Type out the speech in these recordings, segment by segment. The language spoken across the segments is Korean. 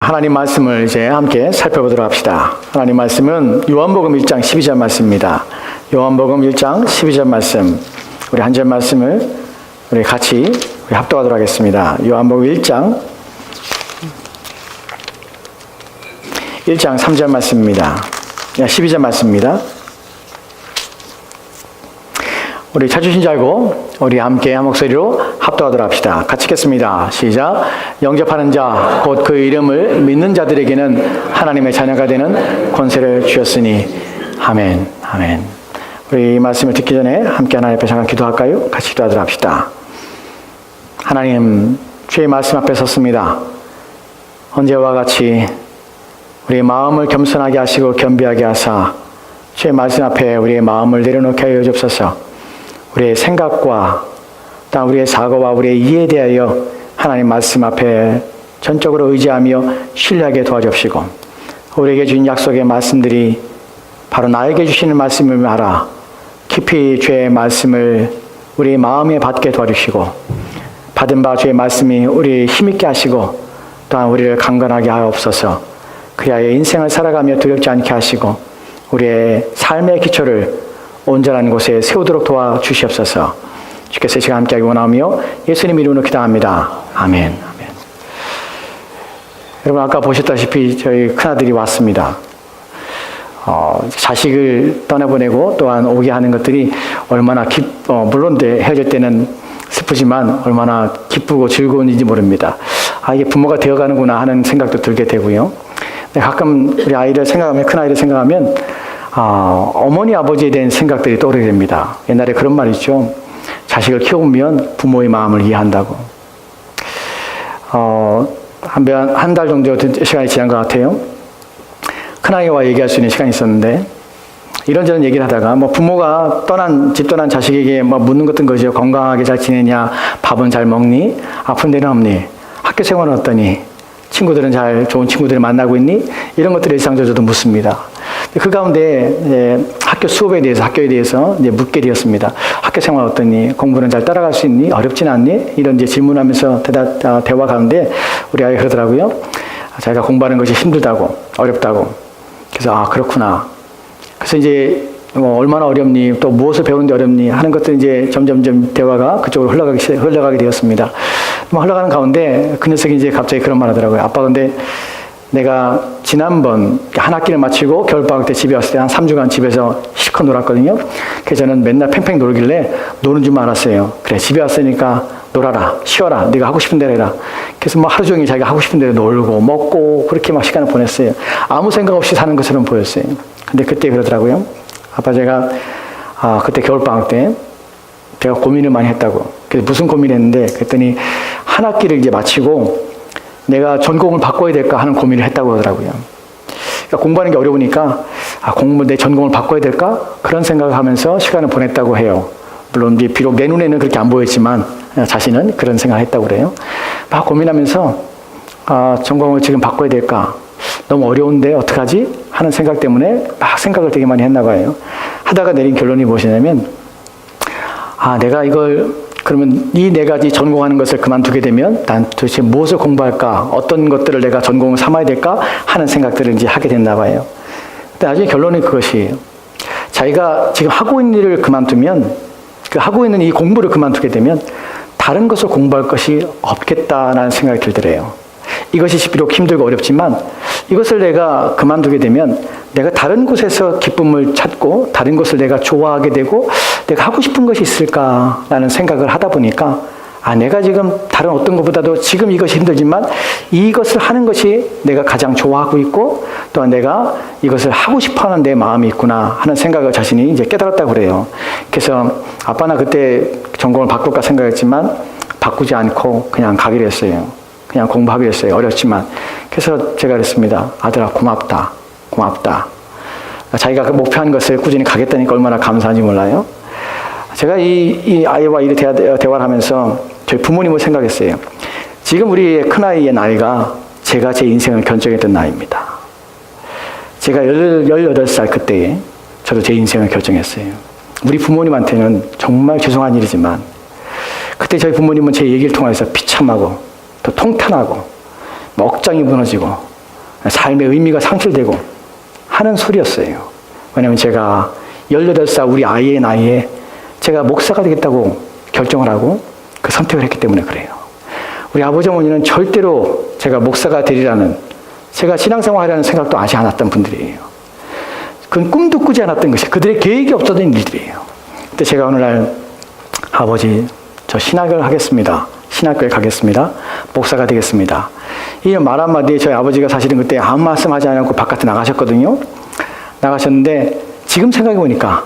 하나님 말씀을 이제 함께 살펴보도록 합시다. 하나님 말씀은 요한복음 1장 12절 말씀입니다. 요한복음 1장 12절 말씀, 우리 한 절 말씀을 우리 같이 합독하도록 하겠습니다. 요한복음 1장 3절 말씀입니다. 12절 말씀입니다. 우리 찾으신 줄 알고 우리 함께 한 목소리로 합독하도록 합시다. 같이 읽겠습니다. 시작. 영접하는 자, 곧 그 이름을 믿는 자들에게는 하나님의 자녀가 되는 권세를 주셨으니. 아멘. 아멘. 우리 이 말씀을 듣기 전에 함께 하나님 앞에 잠깐 기도할까요? 같이 기도하도록 합시다. 하나님, 주의 말씀 앞에 섰습니다. 언제와 같이 우리의 마음을 겸손하게 하시고 겸비하게 하사 주의 말씀 앞에 우리의 마음을 내려놓게 하여 주옵소서. 우리의 생각과 또 우리의 사고와 우리의 이해에 대하여 하나님 말씀 앞에 전적으로 의지하며 신뢰하게 도와주옵시고, 우리에게 주신 약속의 말씀들이 바로 나에게 주시는 말씀을 알아 깊이 주의 말씀을 우리 마음에 받게 도와주시고, 받은 바 주의 말씀이 우리 힘있게 하시고 또한 우리를 강건하게 하옵소서. 그리하여 인생을 살아가며 두렵지 않게 하시고 우리의 삶의 기초를 온전한 곳에 세우도록 도와주시옵소서. 주께서 이 시간 함께하기 원하며 예수님 이름으로 기도합니다. 아멘. 아멘. 여러분, 아까 보셨다시피 저희 큰아들이 왔습니다. 자식을 떠나보내고 또한 오게 하는 것들이 얼마나 물론 헤어질 때는 슬프지만 얼마나 기쁘고 즐거운지 모릅니다. 이게 부모가 되어가는구나 하는 생각도 들게 되고요. 가끔 우리 아이를 생각하면, 큰아이를 생각하면 어머니 아버지에 대한 생각들이 떠오르게 됩니다. 옛날에 그런 말이 있죠. 자식을 키우면 부모의 마음을 이해한다고. 한 달 정도 시간이 지난 것 같아요. 큰아이와 얘기할 수 있는 시간이 있었는데 이런저런 얘기를 하다가 부모가 집 떠난 자식에게 묻는 것은 거죠. 건강하게 잘 지내냐, 밥은 잘 먹니, 아픈 데는 없니, 학교 생활은 어떠니, 친구들은 좋은 친구들을 만나고 있니, 이런 것들을 일상적으로 묻습니다. 그 가운데 학교 수업에 대해서, 학교에 대해서 묻게 되었습니다. 학교 생활 어떠니, 공부는 잘 따라갈 수 있니, 어렵진 않니, 이런 질문하면서 대화 가운데 우리 아이가 그러더라고요. 자기가 공부하는 것이 힘들다고, 어렵다고. 그래서 그렇구나. 그래서 이제 얼마나 어렵니, 또 무엇을 배우는데 어렵니 하는 것들 이제 점점점 대화가 그쪽으로 흘러가게 되었습니다. 흘러가는 가운데 그 녀석이 이제 갑자기 그런 말 하더라고요. 아빠, 근데 내가 지난번 한 학기를 마치고 겨울방학 때 집에 왔을 때 한 3주간 집에서 실컷 놀았거든요. 그래서 저는 맨날 팽팽 놀길래 노는 줄 알았어요. 그래, 집에 왔으니까 놀아라, 쉬어라, 네가 하고 싶은 대로 해라. 그래서 하루 종일 자기가 하고 싶은 대로 놀고 먹고 그렇게 시간을 보냈어요. 아무 생각 없이 사는 것처럼 보였어요. 근데 그때 그러더라고요. 아빠, 제가 그때 겨울방학 때 제가 고민을 많이 했다고. 그래서 무슨 고민을 했는데, 그랬더니 한 학기를 이제 마치고 내가 전공을 바꿔야 될까 하는 고민을 했다고 하더라고요. 그러니까 공부하는 게 어려우니까 내 전공을 바꿔야 될까? 그런 생각을 하면서 시간을 보냈다고 해요. 물론 이제 비록 내 눈에는 그렇게 안 보였지만 자신은 그런 생각을 했다고 그래요. 막 고민하면서 전공을 지금 바꿔야 될까? 너무 어려운데 어떡하지? 하는 생각 때문에 막 생각을 되게 많이 했나 봐요. 하다가 내린 결론이 무엇이냐면, 내가 그러면 이 네 가지 전공하는 것을 그만두게 되면 난 도대체 무엇을 공부할까? 어떤 것들을 내가 전공을 삼아야 될까? 하는 생각들을 이제 하게 됐나 봐요. 근데 나중에 결론이 그것이에요. 자기가 지금 하고 있는 일을 그만두면, 하고 있는 이 공부를 그만두게 되면 다른 것을 공부할 것이 없겠다라는 생각이 들더래요. 이것이 비록 힘들고 어렵지만 이것을 내가 그만두게 되면 내가 다른 곳에서 기쁨을 찾고 다른 것을 내가 좋아하게 되고 내가 하고 싶은 것이 있을까라는 생각을 하다 보니까 내가 지금 다른 어떤 것보다도 지금 이것이 힘들지만 이것을 하는 것이 내가 가장 좋아하고 있고 또한 내가 이것을 하고 싶어하는 내 마음이 있구나 하는 생각을 자신이 이제 깨달았다고 그래요. 그래서 아빠, 나 그때 전공을 바꿀까 생각했지만 바꾸지 않고 그냥 가기로 했어요. 그냥 공부하기로 했어요. 어렵지만. 그래서 제가 그랬습니다. 아들아, 고맙다. 자기가 그 목표한 것을 꾸준히 가겠다니까 얼마나 감사한지 몰라요. 제가 이 아이와 이 대화를 하면서 저희 부모님을 생각했어요. 지금 우리 큰아이의 나이가 제가 제 인생을 결정했던 나이입니다. 제가 18살 그때에 저도 제 인생을 결정했어요. 우리 부모님한테는 정말 죄송한 일이지만 그때 저희 부모님은 제 얘기를 통해서 비참하고 또 통탄하고 억장이 무너지고 삶의 의미가 상실되고 하는 소리였어요. 왜냐하면 제가 18살 우리 아이의 나이에 제가 목사가 되겠다고 결정을 하고 그 선택을 했기 때문에 그래요. 우리 아버지 어머니는 절대로 제가 목사가 되리라는, 제가 신앙생활하려는 생각도 하지 않았던 분들이에요. 그건 꿈도 꾸지 않았던 것이 그들의 계획이 없었던 일들이에요. 그때 제가 어느 날 아버지 저 신학을 하겠습니다. 신학교에 가겠습니다. 목사가 되겠습니다. 이 말 한마디에 저희 아버지가 사실은 그때 아무 말씀하지 않고 바깥에 나가셨거든요. 나가셨는데 지금 생각해보니까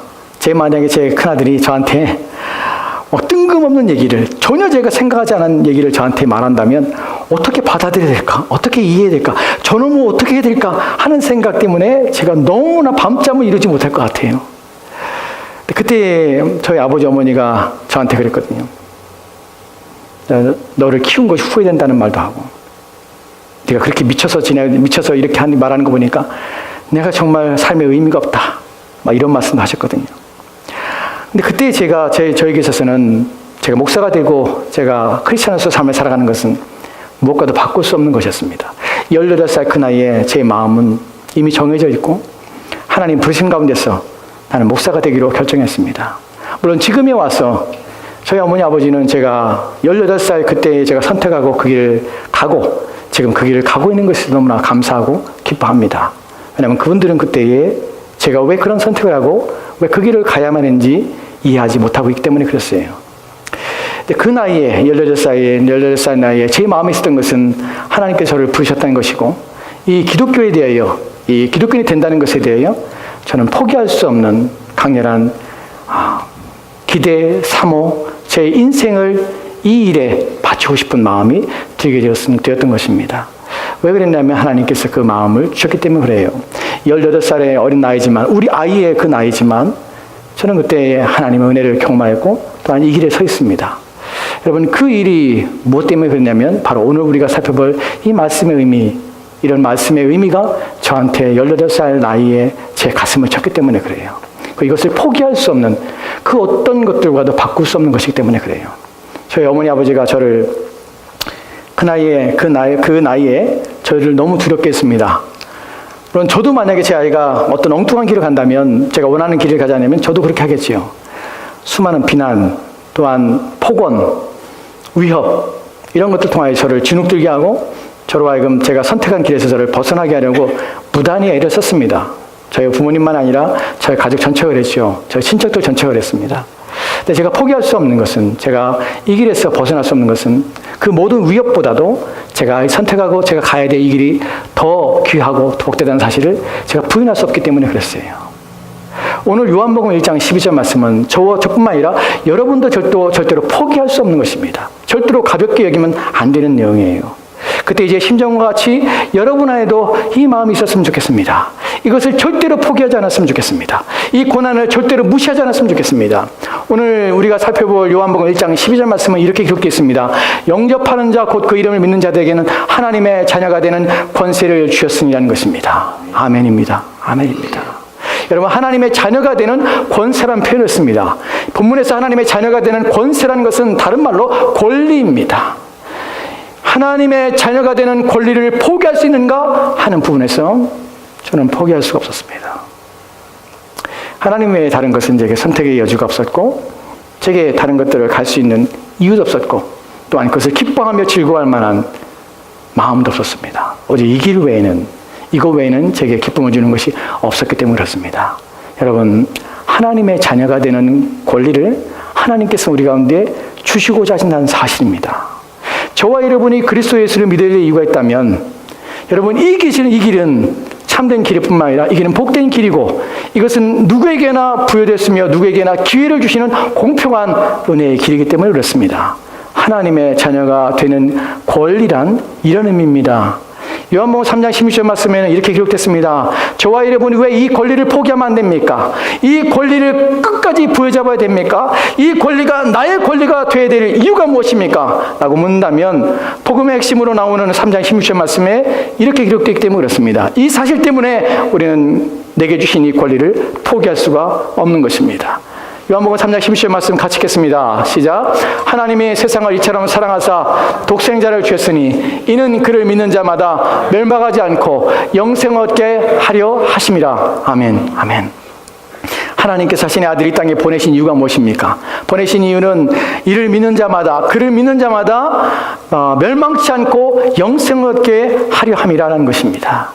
만약에 제 큰아들이 저한테 뜬금없는 얘기를, 전혀 제가 생각하지 않은 얘기를 저한테 말한다면 어떻게 받아들여야 될까? 어떻게 이해해야 될까? 저놈을 어떻게 해야 될까? 하는 생각 때문에 제가 너무나 밤잠을 이루지 못할 것 같아요. 그때 저희 아버지 어머니가 저한테 그랬거든요. 너를 키운 것이 후회된다는 말도 하고, 네가 그렇게 미쳐서 이렇게 말하는 거 보니까 내가 정말 삶에 의미가 없다, 막 이런 말씀도 하셨거든요. 근데 그때 저에게 있어서는 제가 목사가 되고 제가 크리스천으로서 삶을 살아가는 것은 무엇과도 바꿀 수 없는 것이었습니다. 18살 그 나이에 제 마음은 이미 정해져 있고 하나님 부르신 가운데서 나는 목사가 되기로 결정했습니다. 물론 지금에 와서 저희 어머니 아버지는 제가 18살 그때 제가 선택하고 그 길을 가고 지금 그 길을 가고 있는 것이 너무나 감사하고 기뻐합니다. 왜냐하면 그분들은 그때에 제가 왜 그런 선택을 하고 왜 그 길을 가야만 했는지 이해하지 못하고 있기 때문에 그랬어요. 근데 그 나이에 18살 나이에 제 마음에 있었던 것은 하나님께서 저를 부르셨다는 것이고, 이 기독교에 대하여, 이 기독교인이 된다는 것에 대하여 저는 포기할 수 없는 강렬한 기대, 사모, 제 인생을 이 일에 바치고 싶은 마음이 들게 되었던 것입니다. 왜 그랬냐면 하나님께서 그 마음을 주셨기 때문에 그래요. 18살의 어린 나이지만, 우리 아이의 그 나이지만 저는 그때 하나님의 은혜를 경험하였고 또한 이 길에 서 있습니다. 여러분, 그 일이 무엇 때문에 그랬냐면 바로 오늘 우리가 살펴볼 이 말씀의 의미, 이런 말씀의 의미가 저한테 18살 나이에 제 가슴을 쳤기 때문에 그래요. 이것을 포기할 수 없는, 그 어떤 것들과도 바꿀 수 없는 것이기 때문에 그래요. 저희 어머니 아버지가 저를 그 나이에 저를 너무 두렵게 했습니다. 물론 저도 만약에 제 아이가 어떤 엉뚱한 길을 간다면, 제가 원하는 길을 가자면 저도 그렇게 하겠지요. 수많은 비난, 또한 폭언, 위협, 이런 것들 통하여 저를 주눅들게 하고 저로 하여금 제가 선택한 길에서 저를 벗어나게 하려고 무단히 애를 썼습니다. 저희 부모님만 아니라 저희 가족 전체가 그랬죠. 저희 친척들 전체가 그랬습니다. 근데 제가 포기할 수 없는 것은, 제가 이 길에서 벗어날 수 없는 것은 그 모든 위협보다도 제가 선택하고 제가 가야 될 이 길이 더 귀하고 더 복되다는 사실을 제가 부인할 수 없기 때문에 그랬어요. 오늘 요한복음 1장 12절 말씀은 저뿐만 아니라 여러분도 절대로 포기할 수 없는 것입니다. 절대로 가볍게 여기면 안 되는 내용이에요. 그때 이제 심정과 같이 여러분 안에도 이 마음이 있었으면 좋겠습니다. 이것을 절대로 포기하지 않았으면 좋겠습니다. 이 고난을 절대로 무시하지 않았으면 좋겠습니다. 오늘 우리가 살펴볼 요한복음 1장 12절 말씀은 이렇게 기록되어 있습니다. 영접하는 자 곧 그 이름을 믿는 자들에게는 하나님의 자녀가 되는 권세를 주셨으니라는 것입니다. 아멘입니다. 아멘입니다. 여러분, 하나님의 자녀가 되는 권세라는 표현을 씁니다. 본문에서 하나님의 자녀가 되는 권세라는 것은 다른 말로 권리입니다. 하나님의 자녀가 되는 권리를 포기할 수 있는가 하는 부분에서 저는 포기할 수가 없었습니다. 하나님 외에 다른 것은 제게 선택의 여지가 없었고, 제게 다른 것들을 갈 수 있는 이유도 없었고, 또한 그것을 기뻐하며 즐거워할 만한 마음도 없었습니다. 오직 이 길 외에는, 이거 외에는 제게 기쁨을 주는 것이 없었기 때문에 그렇습니다. 여러분, 하나님의 자녀가 되는 권리를 하나님께서 우리 가운데 주시고자 하신다는 사실입니다. 저와 여러분이 그리스도 예수를 믿어야 될 이유가 있다면, 여러분, 이 길은 참된 길일 뿐만 아니라 이 길은 복된 길이고, 이것은 누구에게나 부여됐으며 누구에게나 기회를 주시는 공평한 은혜의 길이기 때문에 그렇습니다. 하나님의 자녀가 되는 권리란 이런 의미입니다. 요한복음 3장 16절 말씀에는 이렇게 기록됐습니다. 저와 여러분이 왜 이 권리를 포기하면 안 됩니까? 이 권리를 끝까지 부여잡아야 됩니까? 이 권리가 나의 권리가 되어야 될 이유가 무엇입니까? 라고 묻는다면 복음의 핵심으로 나오는 3장 16절 말씀에 이렇게 기록되기 때문에 그렇습니다. 이 사실 때문에 우리는 내게 주신 이 권리를 포기할 수가 없는 것입니다. 요한복음 3장 16절 말씀 같이 읽겠습니다. 시작. 하나님이 세상을 이처럼 사랑하사 독생자를 주셨으니 이는 그를 믿는 자마다 멸망하지 않고 영생을 얻게 하려 하심이라. 아멘. 아멘. 하나님께서 자신의 아들 이 땅에 보내신 이유가 무엇입니까? 보내신 이유는 이를 믿는 자마다, 그를 믿는 자마다 멸망치 않고 영생을 얻게 하려 함이라는 것입니다.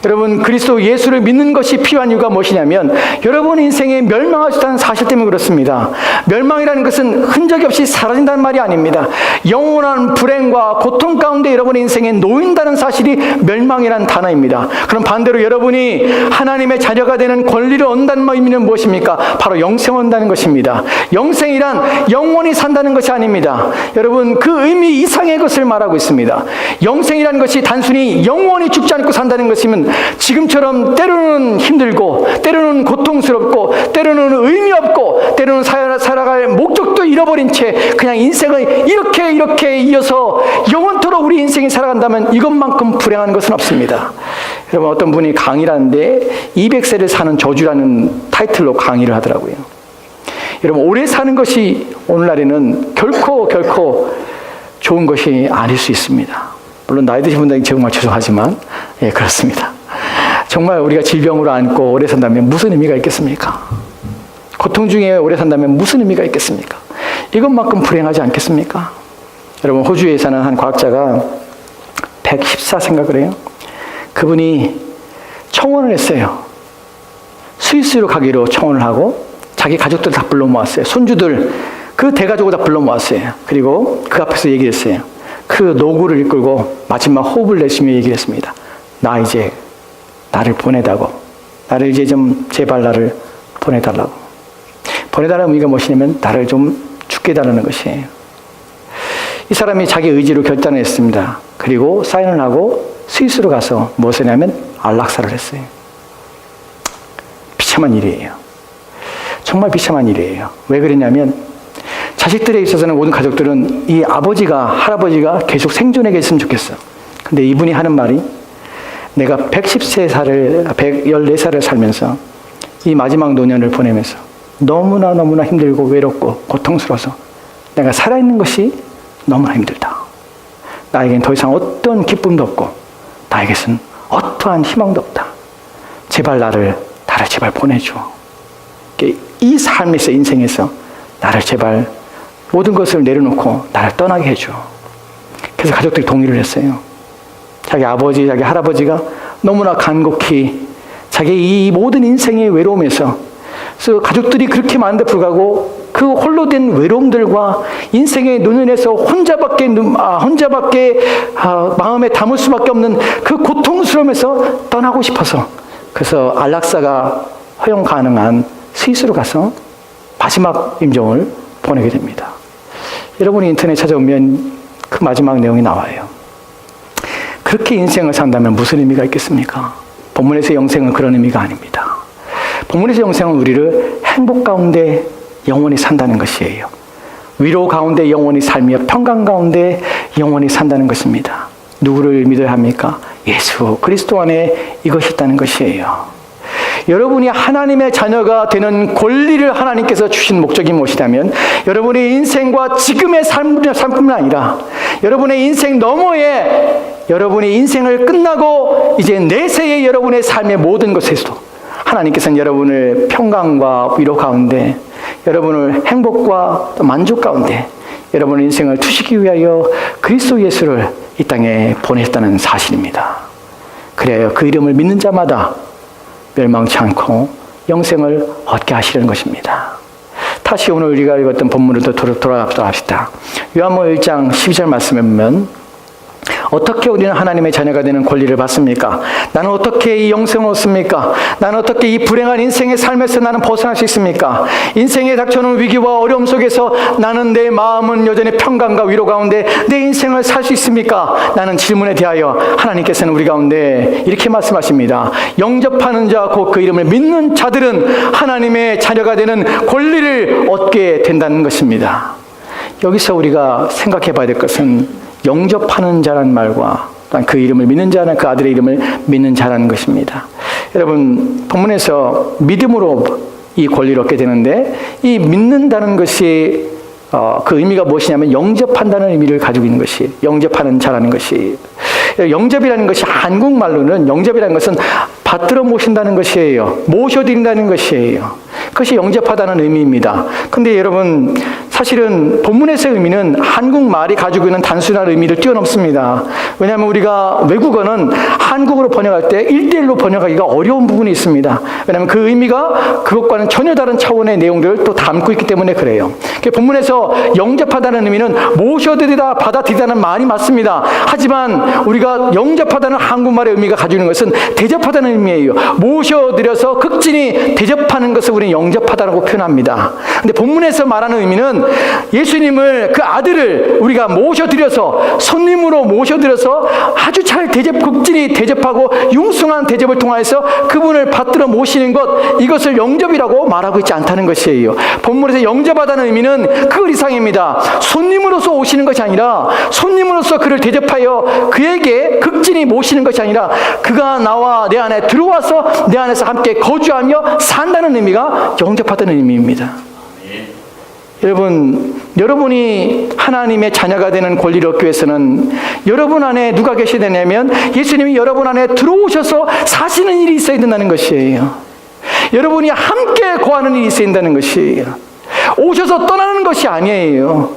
여러분, 그리스도 예수를 믿는 것이 필요한 이유가 무엇이냐면 여러분 인생에 멸망할 수 있다는 사실 때문에 그렇습니다. 멸망이라는 것은 흔적이 없이 사라진다는 말이 아닙니다. 영원한 불행과 고통 가운데 여러분의 인생에 놓인다는 사실이 멸망이라는 단어입니다. 그럼 반대로 여러분이 하나님의 자녀가 되는 권리를 얻는다는 의미는 무엇입니까? 바로 영생을 얻는다는 것입니다. 영생이란 영원히 산다는 것이 아닙니다. 여러분, 그 의미 이상의 것을 말하고 있습니다. 영생이라는 것이 단순히 영원히 죽지 않고 산다는 것이면 지금처럼 때로는 힘들고 때로는 고통스럽고 때로는 의미 없고 때로는 살아갈 목적도 잃어버린 채 그냥 인생을 이렇게 이어서 영원토록 우리 인생이 살아간다면 이것만큼 불행한 것은 없습니다. 여러분, 어떤 분이 강의를 하는데 200세를 사는 저주라는 타이틀로 강의를 하더라고요. 여러분, 오래 사는 것이 오늘날에는 결코 좋은 것이 아닐 수 있습니다. 물론 나이 드신 분들에게 정말 죄송하지만 그렇습니다. 정말 우리가 질병으로 안고 오래 산다면 무슨 의미가 있겠습니까? 고통 중에 오래 산다면 무슨 의미가 있겠습니까? 이것만큼 불행하지 않겠습니까? 여러분, 호주에 사는 한 과학자가 114 생각을 해요. 그분이 청혼을 했어요. 스위스로 가기로 청혼을 하고 자기 가족들 다 불러 모았어요. 손주들, 그 대가족을 다 불러 모았어요. 그리고 그 앞에서 얘기를 했어요. 그 노구를 이끌고 마지막 호흡을 내쉬며 얘기를 했습니다. 나 이제 나를 보내다고. 나를 이제 좀 제발 나를 보내달라고. 보내달라는 의미가 무엇이냐면 나를 좀 죽게 해달라는 것이에요. 이 사람이 자기 의지로 결단을 했습니다. 그리고 사인을 하고 스위스로 가서 무엇을 하냐면 안락사를 했어요. 비참한 일이에요. 정말 비참한 일이에요. 왜 그랬냐면 자식들에 있어서는 모든 가족들은 이 아버지가, 할아버지가 계속 생존해 계셨으면 좋겠어. 근데 이분이 하는 말이 내가 114살을 살면서 이 마지막 노년을 보내면서 너무나 힘들고 외롭고 고통스러워서 내가 살아있는 것이 너무나 힘들다. 나에겐 더 이상 어떤 기쁨도 없고 나에게선 어떠한 희망도 없다. 제발 나를 제발 보내줘. 이 삶에서, 인생에서 나를 제발 모든 것을 내려놓고 나를 떠나게 해줘. 그래서 가족들이 동의를 했어요. 자기 아버지, 자기 할아버지가 너무나 간곡히 자기 이 모든 인생의 외로움에서, 그래서 가족들이 그렇게 많은데 불구하고 그 홀로 된 외로움들과 인생의 노년에서 혼자밖에 마음에 담을 수밖에 없는 그 고통스러움에서 떠나고 싶어서, 그래서 안락사가 허용 가능한 스위스로 가서 마지막 임종을 보내게 됩니다. 여러분이 인터넷 찾아보면 그 마지막 내용이 나와요. 그렇게 인생을 산다면 무슨 의미가 있겠습니까? 본문에서 영생은 그런 의미가 아닙니다. 본문에서 영생은 우리를 행복 가운데 영원히 산다는 것이에요. 위로 가운데 영원히 살며 평강 가운데 영원히 산다는 것입니다. 누구를 믿어야 합니까? 예수 그리스도 안에 이것이 있다는 것이에요. 여러분이 하나님의 자녀가 되는 권리를 하나님께서 주신 목적이 무엇이냐면 여러분의 인생과 지금의 삶뿐만 아니라 여러분의 인생 너머에 여러분의 인생을 끝나고 이제 내세의 여러분의 삶의 모든 것에서도 하나님께서는 여러분을 평강과 위로 가운데, 여러분을 행복과 만족 가운데 여러분의 인생을 투시기 위하여 그리스도 예수를 이 땅에 보내셨다는 사실입니다. 그래야 그 이름을 믿는 자마다 멸망치 않고 영생을 얻게 하시려는 것입니다. 다시 오늘 우리가 읽었던 본문으로 돌아가도록 합시다. 요한복음 1장 12절 말씀에 보면 어떻게 우리는 하나님의 자녀가 되는 권리를 받습니까? 나는 어떻게 이 영생을 얻습니까? 나는 어떻게 이 불행한 인생의 삶에서 나는 벗어날 수 있습니까? 인생에 닥쳐오는 위기와 어려움 속에서 나는 내 마음은 여전히 평강과 위로 가운데 내 인생을 살 수 있습니까? 라는 질문에 대하여 하나님께서는 우리 가운데 이렇게 말씀하십니다. 영접하는 자 곧 그 이름을 믿는 자들은 하나님의 자녀가 되는 권리를 얻게 된다는 것입니다. 여기서 우리가 생각해 봐야 될 것은 영접하는 자라는 말과 그 이름을 믿는 자는 그 아들의 이름을 믿는 자라는 것입니다. 여러분, 본문에서 믿음으로 이 권리를 얻게 되는데, 이 믿는다는 것이 그 의미가 무엇이냐면 영접한다는 의미를 가지고 있는 것이, 영접하는 자라는 것이. 영접이라는 것이 한국말로는, 영접이라는 것은 받들어 모신다는 것이에요. 모셔드린다는 것이에요. 그것이 영접하다는 의미입니다. 근데 여러분, 사실은 본문에서의 의미는 한국말이 가지고 있는 단순한 의미를 뛰어넘습니다. 왜냐하면 우리가 외국어는 한국어로 번역할 때 1대1로 번역하기가 어려운 부분이 있습니다. 왜냐하면 그 의미가 그것과는 전혀 다른 차원의 내용들을 또 담고 있기 때문에 그래요. 본문에서 영접하다는 의미는 모셔드리다, 받아들이다는 말이 맞습니다. 하지만 우리가 영접하다는 한국말의 의미가 가지고 있는 것은 대접하다는 의미예요. 모셔드려서 극진히 대접하는 것을 우리는 영접하다라고 표현합니다. 근데 본문에서 말하는 의미는 예수님을, 그 아들을 우리가 모셔드려서, 손님으로 모셔드려서 아주 잘 극진히 대접하고 융숭한 대접을 통하여서 그분을 받들어 모시는 것, 이것을 영접이라고 말하고 있지 않다는 것이에요. 본문에서 영접하다는 의미는 그 이상입니다. 손님으로서 오시는 것이 아니라, 손님으로서 그를 대접하여 그에게 극진히 모시는 것이 아니라, 그가 나와 내 안에 들어와서 내 안에서 함께 거주하며 산다는 의미가 영접하다는 의미입니다. 여러분, 여러분이 하나님의 자녀가 되는 권리를 얻기 위해서는 여러분 안에 누가 계셔야 되냐면 예수님이 여러분 안에 들어오셔서 사시는 일이 있어야 된다는 것이에요. 여러분이 함께 거하는 일이 있어야 된다는 것이에요. 오셔서 떠나는 것이 아니에요.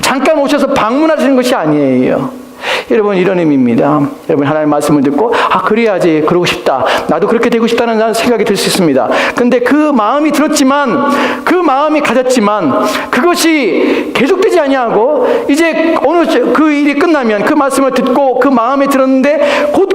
잠깐 오셔서 방문하시는 것이 아니에요. 여러분, 이런 의미입니다. 여러분, 하나님의 말씀을 듣고 그래야지, 그러고 싶다, 나도 그렇게 되고 싶다는 생각이 들 수 있습니다. 근데 그 마음이 들었지만, 그 마음이 가졌지만 그것이 계속되지 아니하고 이제 어느 그 일이 끝나면, 그 말씀을 듣고 그 마음에 들었는데 곧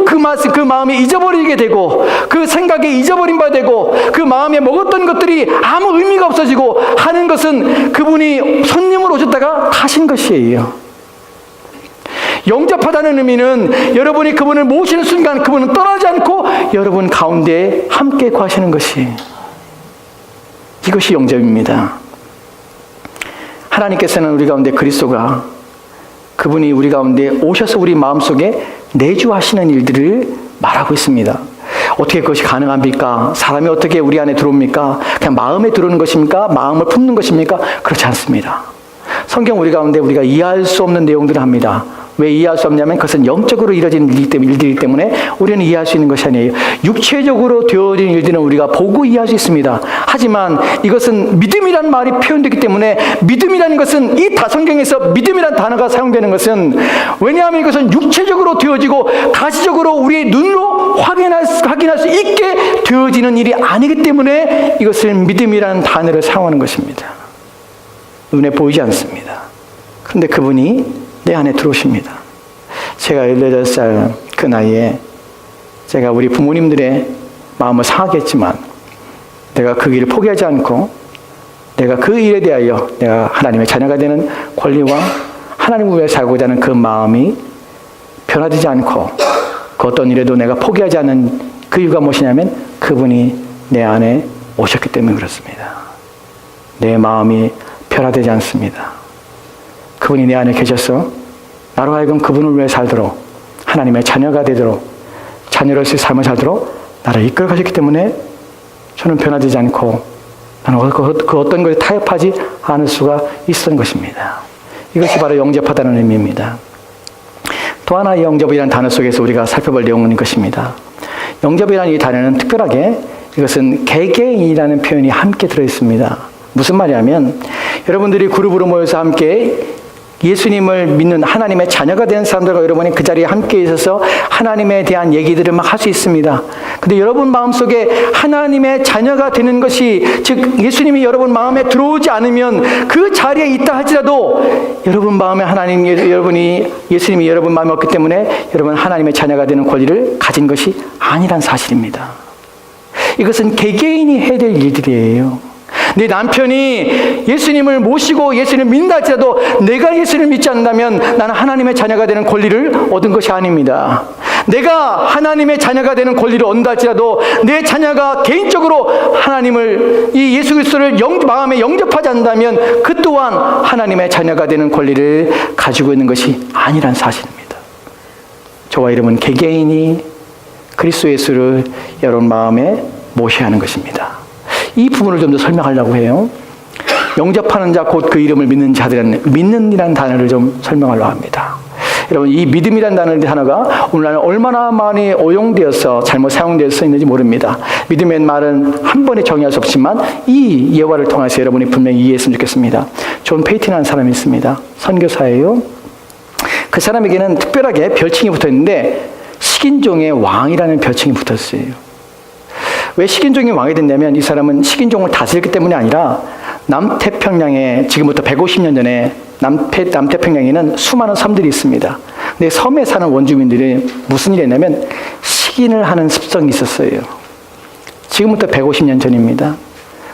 그 마음이 잊어버리게 되고, 그 생각이 잊어버린 바 되고, 그 마음에 먹었던 것들이 아무 의미가 없어지고 하는 것은 그분이 손님으로 오셨다가 가신 것이에요. 영접하다는 의미는 여러분이 그분을 모시는 순간 그분은 떠나지 않고 여러분 가운데 함께 거하시는 것이, 이것이 영접입니다. 하나님께서는 우리 가운데 그리스도가, 그분이 우리 가운데 오셔서 우리 마음속에 내주하시는 일들을 말하고 있습니다. 어떻게 그것이 가능합니까? 사람이 어떻게 우리 안에 들어옵니까? 그냥 마음에 들어오는 것입니까? 마음을 품는 것입니까? 그렇지 않습니다. 성경 우리 가운데 우리가 이해할 수 없는 내용들을 합니다. 왜 이해할 수 없냐면 그것은 영적으로 이루어진 일들이기 때문에 우리는 이해할 수 있는 것이 아니에요. 육체적으로 되어진 일들은 우리가 보고 이해할 수 있습니다. 하지만 이것은 믿음이라는 말이 표현되기 때문에, 믿음이라는 것은, 이 성경에서 믿음이라는 단어가 사용되는 것은, 왜냐하면 이것은 육체적으로 되어지고 가시적으로 우리의 눈으로 확인할 수 있게 되어지는 일이 아니기 때문에 이것을 믿음이라는 단어를 사용하는 것입니다. 눈에 보이지 않습니다. 그런데 그분이 내 안에 들어오십니다. 제가 18살 그 나이에 제가 우리 부모님들의 마음을 상하게 했지만 내가 그 길을 포기하지 않고, 내가 그 일에 대하여 내가 하나님의 자녀가 되는 권리와 하나님을 위해 살고자 하는 그 마음이 변화되지 않고, 그 어떤 일에도 내가 포기하지 않는 그 이유가 무엇이냐면 그분이 내 안에 오셨기 때문에 그렇습니다. 내 마음이 변화되지 않습니다. 그분이 내 안에 계셔서 나로 하여금 그분을 위해 살도록, 하나님의 자녀가 되도록, 자녀로서의 삶을 살도록 나를 이끌어 가셨기 때문에 저는 변화되지 않고 나는 그 어떤 것에 타협하지 않을 수가 있었던 것입니다. 이것이 바로 영접하다는 의미입니다. 또 하나 의 영접이라는 단어 속에서 우리가 살펴볼 내용은 이것입니다. 영접이라는 이 단어는 특별하게 이것은 개개인이라는 표현이 함께 들어있습니다. 무슨 말이냐면 여러분들이 그룹으로 모여서 함께 예수님을 믿는 하나님의 자녀가 된 사람들과 여러분이 그 자리에 함께 있어서 하나님에 대한 얘기들을 막 할 수 있습니다. 근데 여러분 마음속에 하나님의 자녀가 되는 것이, 즉 예수님이 여러분 마음에 들어오지 않으면 그 자리에 있다 할지라도 여러분 마음에 예수님이 여러분 마음에 없기 때문에 여러분 하나님의 자녀가 되는 권리를 가진 것이 아니란 사실입니다. 이것은 개개인이 해야 될 일들이에요. 내 남편이 예수님을 모시고 예수님을 믿는다 할지라도 내가 예수님을 믿지 않는다면 나는 하나님의 자녀가 되는 권리를 얻은 것이 아닙니다. 내가 하나님의 자녀가 되는 권리를 얻는다 할지라도 내 자녀가 개인적으로 하나님을, 이 예수 그리스도를 마음에 영접하지 않는다면 그 또한 하나님의 자녀가 되는 권리를 가지고 있는 것이 아니란 사실입니다. 저와 여러분 개개인이 그리스도 예수를 여러분 마음에 모셔야 하는 것입니다. 이 부분을 좀 더 설명하려고 해요. 영접하는 자 곧 그 이름을 믿는 자들은 믿는이라는 단어를 좀 설명하려고 합니다. 여러분, 이 믿음이라는 단어가 오늘날 얼마나 많이 오용되어서 잘못 사용되어서 있는지 모릅니다. 믿음의 말은 한 번에 정의할 수 없지만 이 예화를 통해서 여러분이 분명히 이해했으면 좋겠습니다. 존 페이튼이라는 사람이 있습니다. 선교사예요. 그 사람에게는 특별하게 별칭이 붙어있는데 식인종의 왕이라는 별칭이 붙었어요. 왜 식인종이 왕이 됐냐면 이 사람은 식인종을 다스렸기 때문이 아니라 남태평양에 지금부터 150년 전에 남태평양에는 수많은 섬들이 있습니다. 근데 섬에 사는 원주민들이 무슨 일을 했냐면 식인을 하는 습성이 있었어요. 지금부터 150년 전입니다.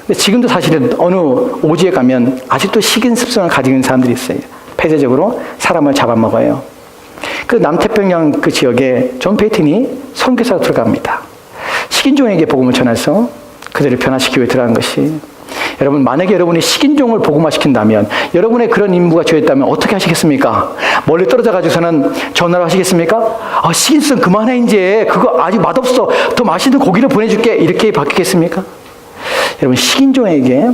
근데 지금도 사실은 어느 오지에 가면 아직도 식인 습성을 가지고 있는 사람들이 있어요. 폐쇄적으로 사람을 잡아먹어요. 그 남태평양 그 지역에 존 페이튼이 선교사로 들어갑니다. 식인종에게 복음을 전해서 그들을 변화시키기 위해 들어간 것이, 여러분, 만약에 여러분이 식인종을 복음화시킨다면, 여러분의 그런 임무가 주어졌다면 어떻게 하시겠습니까? 멀리 떨어져 가지고서는 전화를 하시겠습니까? 식인성 그만해, 이제 그거 아직 맛없어, 더 맛있는 고기를 보내줄게, 이렇게 바뀌겠습니까? 여러분, 식인종에게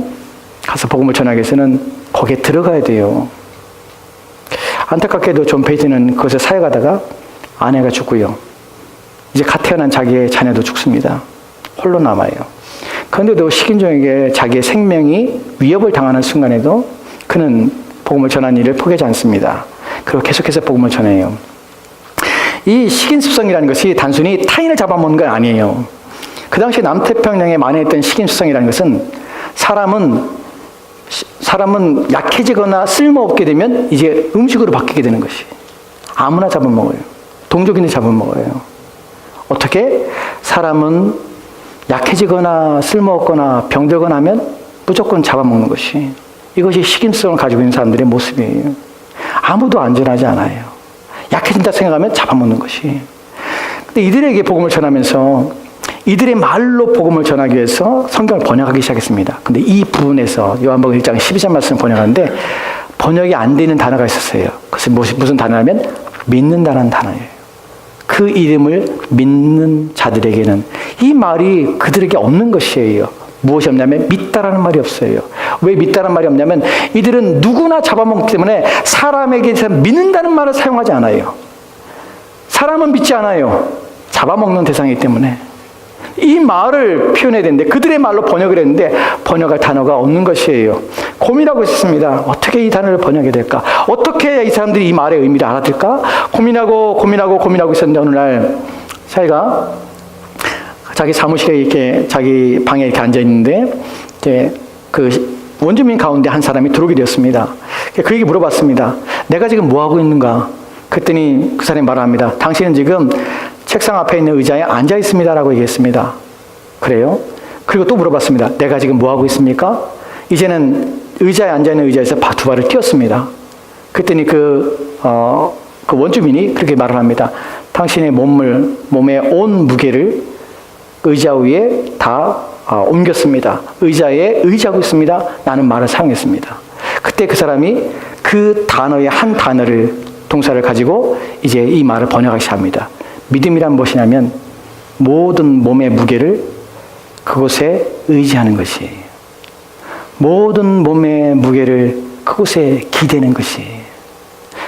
가서 복음을 전하기 위해서는 거기에 들어가야 돼요. 안타깝게도 존 페이튼은 그것을 사역하다가 아내가 죽고요, 이제 갓 태어난 자기의 자녀도 죽습니다. 홀로 남아요. 그런데도 식인종에게 자기의 생명이 위협을 당하는 순간에도 그는 복음을 전하는 일을 포기하지 않습니다. 그리고 계속해서 복음을 전해요. 이 식인습성이라는 것이 단순히 타인을 잡아먹는 건 아니에요. 그 당시 남태평양에 만연했던 식인습성이라는 것은 사람은 약해지거나 쓸모없게 되면 이제 음식으로 바뀌게 되는 것이, 아무나 잡아먹어요. 동족인들 잡아먹어요. 어떻게? 사람은 약해지거나 쓸모없거나 병들거나 하면 무조건 잡아먹는 것이, 이것이 식인성을 가지고 있는 사람들의 모습이에요. 아무도 안전하지 않아요. 약해진다 생각하면 잡아먹는 것이. 근데 이들에게 복음을 전하면서 이들의 말로 복음을 전하기 위해서 성경을 번역하기 시작했습니다. 근데 이 부분에서 요한복음 1장 12절 말씀을 번역하는데 번역이 안 되는 단어가 있었어요. 그것은 무슨 단어냐면 믿는다는 단어예요. 그 이름을 믿는 자들에게는, 이 말이 그들에게 없는 것이에요. 무엇이 없냐면 믿다라는 말이 없어요. 왜 믿다라는 말이 없냐면 이들은 누구나 잡아먹기 때문에 사람에게 믿는다는 말을 사용하지 않아요. 사람은 믿지 않아요. 잡아먹는 대상이기 때문에. 이 말을 표현해야 되는데 그들의 말로 번역을 했는데 번역할 단어가 없는 것이에요. 고민하고 있었습니다. 어떻게 이 단어를 번역해야 될까? 어떻게 해야 이 사람들이 이 말의 의미를 알아들까? 고민하고 있었는데 어느 날 자기가 자기 사무실에 이렇게 자기 방에 이렇게 앉아 있는데 이제 그 원주민 가운데 한 사람이 들어오게 되었습니다. 그에게 물어봤습니다. 내가 지금 뭐 하고 있는가? 그랬더니 그 사람이 말을 합니다. 당신은 지금 책상 앞에 있는 의자에 앉아 있습니다라고 얘기했습니다. 그래요? 그리고 또 물어봤습니다. 내가 지금 뭐 하고 있습니까? 이제는 의자에 앉아 있는 의자에서 두 발을 띄었습니다. 그랬더니 그 원주민이 그렇게 말을 합니다. 당신의 몸의 온 무게를 의자 위에 다 옮겼습니다. 의자에 의지하고 있습니다. 라는 말을 사용했습니다. 그때 그 사람이 그 단어의 한 단어를, 동사를 가지고 이제 이 말을 번역하기 시작합니다. 믿음이란 무엇이냐면 모든 몸의 무게를 그곳에 의지하는 것이에요. 모든 몸의 무게를 그곳에 기대는 것이에요.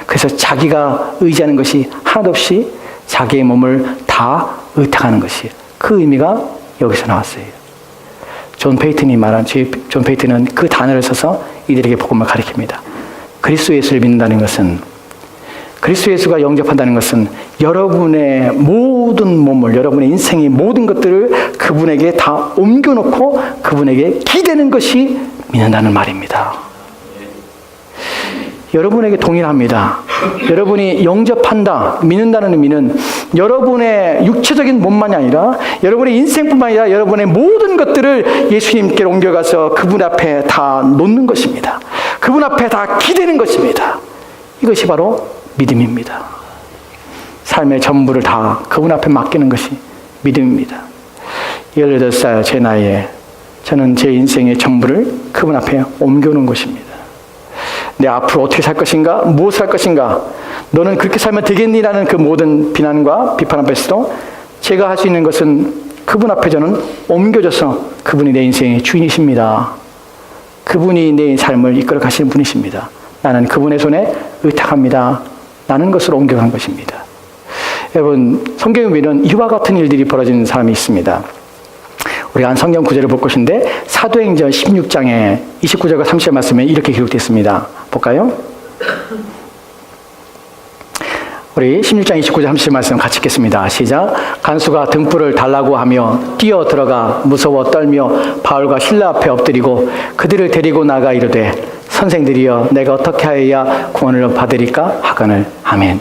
그래서 자기가 의지하는 것이 하나도 없이 자기의 몸을 다 의탁하는 것이에요. 그 의미가 여기서 나왔어요. 존 페이튼은 그 단어를 써서 이들에게 복음을 가르칩니다. 그리스도 예수를 믿는다는 것은, 그리스도 예수가 영접한다는 것은 여러분의 모든 몸을, 여러분의 인생의 모든 것들을 그분에게 다 옮겨놓고 그분에게 기대는 것이 믿는다는 말입니다. 여러분에게 동일합니다. 여러분이 영접한다, 믿는다는 의미는 여러분의 육체적인 몸만이 아니라 여러분의 인생뿐만 아니라 여러분의 모든 것들을 예수님께 옮겨가서 그분 앞에 다 놓는 것입니다. 그분 앞에 다 기대는 것입니다. 이것이 바로 믿음입니다. 삶의 전부를 다 그분 앞에 맡기는 것이 믿음입니다. 18살 제 나이에 저는 제 인생의 전부를 그분 앞에 옮겨놓은 것입니다. 내 앞으로 어떻게 살 것인가? 무엇을 할 것인가? 너는 그렇게 살면 되겠니? 라는 그 모든 비난과 비판 앞에서도 제가 할 수 있는 것은 그분 앞에 저는 옮겨져서 그분이 내 인생의 주인이십니다. 그분이 내 삶을 이끌어 가시는 분이십니다. 나는 그분의 손에 의탁합니다. 라는 것으로 옮겨간 것입니다. 여러분, 성경에 보면 이와 같은 일들이 벌어지는 사람이 있습니다. 우리가 한 성경 구절을 볼 것인데 사도행전 16장에 29절과 30절 말씀에 이렇게 기록되어 있습니다. 볼까요? 우리 16장 29절 30절 말씀 같이 읽겠습니다. 시작. 간수가 등불을 달라고 하며 뛰어 들어가 무서워 떨며 바울과 실라 앞에 엎드리고 그들을 데리고 나가 이르되 선생들이여 내가 어떻게 하여야 구원을 받으리까 하거늘. 아멘.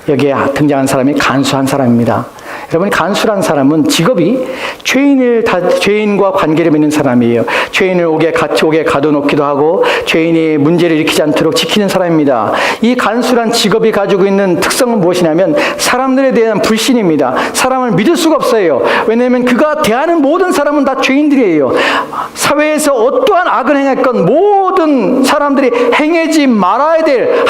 여기에 등장한 사람이 간수한 사람입니다. 여러분, 간수란 사람은 직업이 죄인과 관계를 맺는 사람이에요. 죄인을 오게 가둬놓기도 하고 죄인이 문제를 일으키지 않도록 지키는 사람입니다. 이 간수란 직업이 가지고 있는 특성은 무엇이냐면 사람들에 대한 불신입니다. 사람을 믿을 수가 없어요. 왜냐하면 그가 대하는 모든 사람은 다 죄인들이에요. 사회에서 어떠한 악을 행했건 모든 사람들이 하지 말아야 될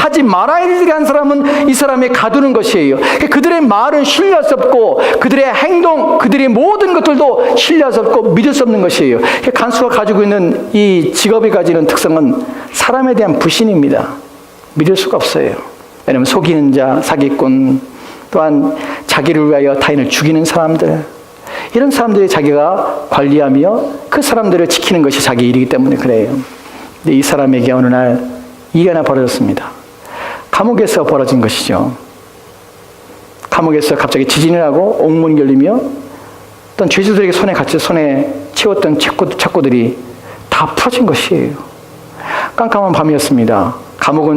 사람은 이 사람이 가두는 것이에요. 그들의 말은 신뢰할 수 없고 그들의 행동, 그들의 모든 것들도 신뢰할 수 없고 믿을 수 없는 것이에요. 간수가 가지고 있는 이 직업이 가지는 특성은 사람에 대한 불신입니다. 믿을 수가 없어요. 왜냐하면 속이는 자, 사기꾼, 또한 자기를 위하여 타인을 죽이는 사람들, 이런 사람들이 자기가 관리하며 그 사람들을 지키는 것이 자기 일이기 때문에 그래요. 근데 이 사람에게 어느 날 일이 하나 벌어졌습니다. 감옥에서 벌어진 것이죠. 감옥에서 갑자기 지진을 하고 옥문이 열리며 어떤 죄수들에게 손에 채웠던 착고들이 다 풀어진 것이에요. 깜깜한 밤이었습니다.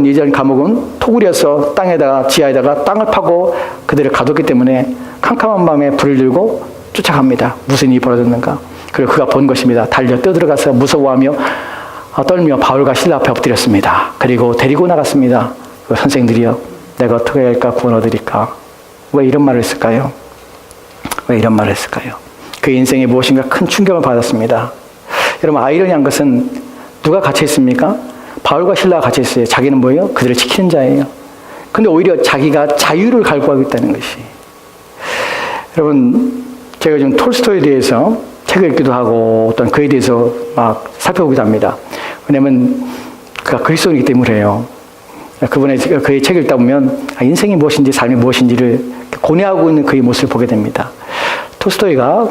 예전 감옥은 토굴이어서 지하에다가 땅을 파고 그들을 가뒀기 때문에 캄캄한 밤에 불을 들고 쫓아갑니다. 무슨 일이 벌어졌는가. 그리고 그가 본 것입니다. 달려 떠들어가서 무서워하며 떨며 바울과 실라 앞에 엎드렸습니다. 그리고 데리고 나갔습니다. 선생들이여 내가 어떻게 해야 할까 구원 얻으리까. 왜 이런 말을 했을까요? 왜 이런 말을 했을까요? 그 인생에 무엇인가 큰 충격을 받았습니다. 여러분, 아이러니한 것은 누가 같이 있습니까? 바울과 실라가 같이 있어요. 자기는 뭐예요? 그들을 지키는 자예요. 근데 오히려 자기가 자유를 갈구하고 있다는 것이. 여러분, 제가 지금 톨스토이에 대해서 책을 읽기도 하고 어떤 그에 대해서 막 살펴보기도 합니다. 왜냐하면 그가 그리스도이기 때문에 그래요. 그의 책을 읽다 보면 인생이 무엇인지 삶이 무엇인지를 고뇌하고 있는 그의 모습을 보게 됩니다. 톨스토이가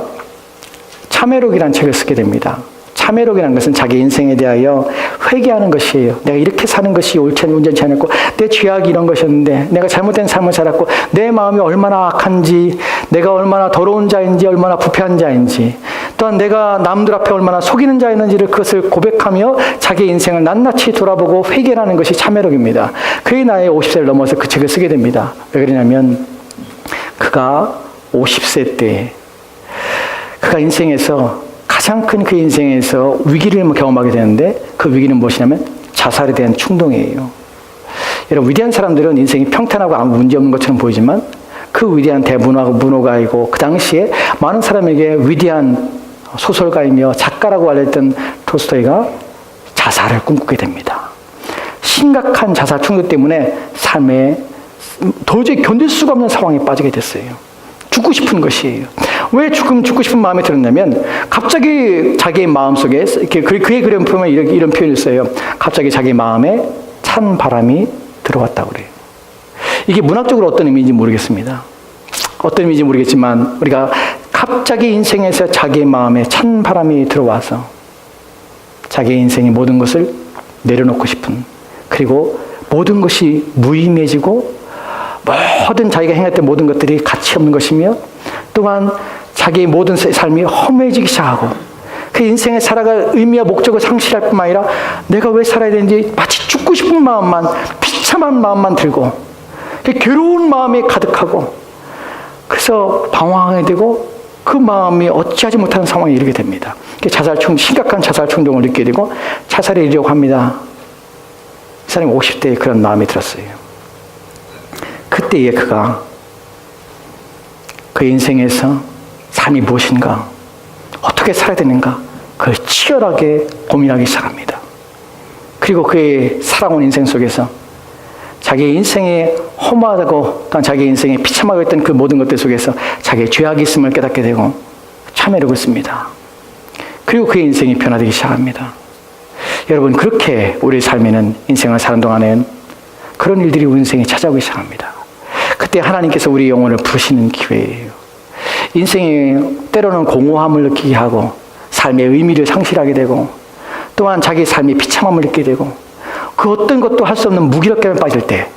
참회록이라는 책을 쓰게 됩니다. 참회록이라는 것은 자기 인생에 대하여 회개하는 것이에요. 내가 이렇게 사는 것이 옳지 온전치 않았고 내 죄악이 이런 것이었는데 내가 잘못된 삶을 살았고 내 마음이 얼마나 악한지 내가 얼마나 더러운 자인지 얼마나 부패한 자인지 또한 내가 남들 앞에 얼마나 속이는 자였는지를 그것을 고백하며 자기 인생을 낱낱이 돌아보고 회개하는 것이 참회록입니다. 그의 나이 50세를 넘어서 그 책을 쓰게 됩니다. 왜 그러냐면 그가 50세 때 그가 인생에서 가장 큰 그 인생에서 위기를 경험하게 되는데 그 위기는 무엇이냐면 자살에 대한 충동이에요. 여러분, 위대한 사람들은 인생이 평탄하고 아무 문제 없는 것처럼 보이지만 그 위대한 대문호가 있고 그 당시에 많은 사람에게 위대한 소설가이며 작가라고 알려졌던 톨스토이가 자살을 꿈꾸게 됩니다. 심각한 자살 충동 때문에 삶에 도저히 견딜 수가 없는 상황에 빠지게 됐어요. 죽고 싶은 것이에요. 왜 죽고 싶은 마음이 들었냐면 갑자기 자기의 마음속에 그의 그림 보면 이런 표현을 써요. 갑자기 자기 마음에 찬 바람이 들어왔다고 그래요. 이게 문학적으로 어떤 의미인지 모르겠습니다. 어떤 의미인지 모르겠지만 우리가 갑자기 인생에서 자기의 마음에 찬 바람이 들어와서 자기의 인생의 모든 것을 내려놓고 싶은, 그리고 모든 것이 무의미해지고 모든 자기가 행했던 모든 것들이 가치 없는 것이며 또한 자기의 모든 삶이 허무해지기 시작하고 그 인생에 살아갈 의미와 목적을 상실할 뿐만 아니라 내가 왜 살아야 되는지 마치 죽고 싶은 마음만, 비참한 마음만 들고 괴로운 마음이 가득하고 그래서 방황하게 되고 그 마음이 어찌하지 못하는 상황에 이르게 됩니다. 심각한 자살 충동을 느끼게 되고 자살에 이르려고 합니다. 이 사람이 50대에 그런 마음이 들었어요. 그때에 그가 그 인생에서 삶이 무엇인가, 어떻게 살아야 되는가, 그걸 치열하게 고민하기 시작합니다. 그리고 그의 살아온 인생 속에서 자기의 인생에 허무하다고 또한 자기의 인생에 비참하고 있던 그 모든 것들 속에서 자기의 죄악이 있음을 깨닫게 되고 참회를 긋습니다. 그리고 그의 인생이 변화되기 시작합니다. 여러분, 그렇게 우리 삶에는 인생을 사는 동안엔 그런 일들이 우리 인생에 찾아오기 시작합니다. 그때 하나님께서 우리 영혼을 부르시는 기회예요. 인생이 때로는 공허함을 느끼게 하고 삶의 의미를 상실하게 되고 또한 자기 삶의 비참함을 느끼게 되고 그 어떤 것도 할 수 없는 무기력감에 빠질 때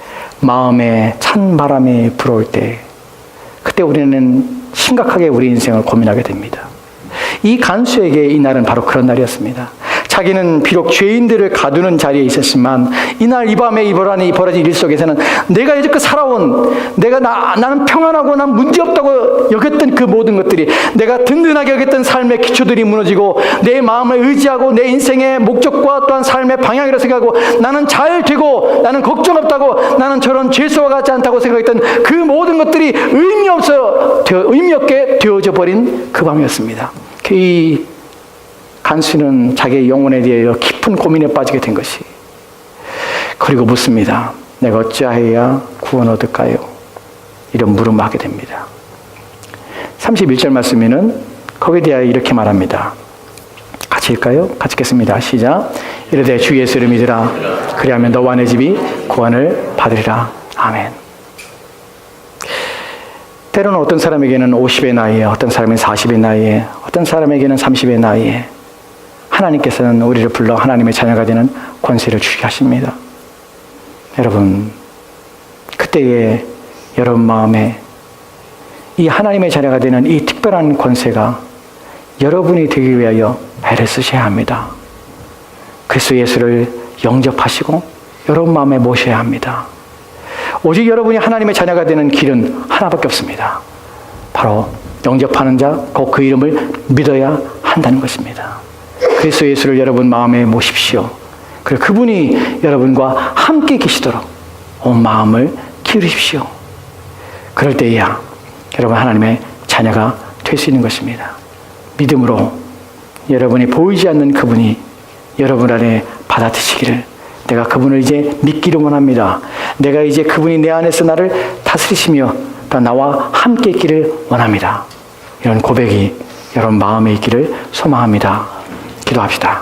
마음에 찬 바람이 불어올 때 그때 우리는 심각하게 우리 인생을 고민하게 됩니다. 이 간수에게 이 날은 바로 그런 날이었습니다. 자기는 비록 죄인들을 가두는 자리에 있었지만 이날 이 밤에 벌어진 일 속에서는 내가 여지껏 살아온 나는 평안하고 난 문제없다고 여겼던 그 모든 것들이 내가 든든하게 여겼던 삶의 기초들이 무너지고 내 마음을 의지하고 내 인생의 목적과 또한 삶의 방향이라 생각하고 나는 잘 되고 나는 걱정 없다고 나는 저런 죄수와 같지 않다고 생각했던 그 모든 것들이 의미 없게 되어져 버린 그 밤이었습니다. 이 간수는 자기의 영혼에 대하여 깊은 고민에 빠지게 된 것이 그리고 묻습니다. 내가 어찌하여야 구원 얻을까요? 이런 물음을 하게 됩니다. 31절 말씀에는 거기에 대하여 이렇게 말합니다. 같이 읽까요? 같이 읽겠습니다. 시작. 이르되 주 예수를 믿으라. 그리하면 너와 내 집이 구원을 받으리라. 아멘. 때로는 어떤 사람에게는 50의 나이에, 어떤 사람은 40의 나이에, 어떤 사람에게는 30의 나이에 하나님께서는 우리를 불러 하나님의 자녀가 되는 권세를 주게 하십니다. 여러분, 그때에 여러분 마음에 이 하나님의 자녀가 되는 이 특별한 권세가 여러분이 되기 위하여 애를 쓰셔야 합니다. 그리스도 예수를 영접하시고 여러분 마음에 모셔야 합니다. 오직 여러분이 하나님의 자녀가 되는 길은 하나밖에 없습니다. 바로 영접하는 자, 곧 그 이름을 믿어야 한다는 것입니다. 그리스도 예수를 여러분 마음에 모십시오. 그리고 그분이 여러분과 함께 계시도록 온 마음을 기울이십시오. 그럴 때에야 여러분 하나님의 자녀가 될 수 있는 것입니다. 믿음으로 여러분이 보이지 않는 그분이 여러분 안에 받아드시기를 내가 그분을 이제 믿기를 원합니다. 내가 이제 그분이 내 안에서 나를 다스리시며 또 나와 함께 있기를 원합니다. 이런 고백이 여러분 마음에 있기를 소망합니다. 기도합시다.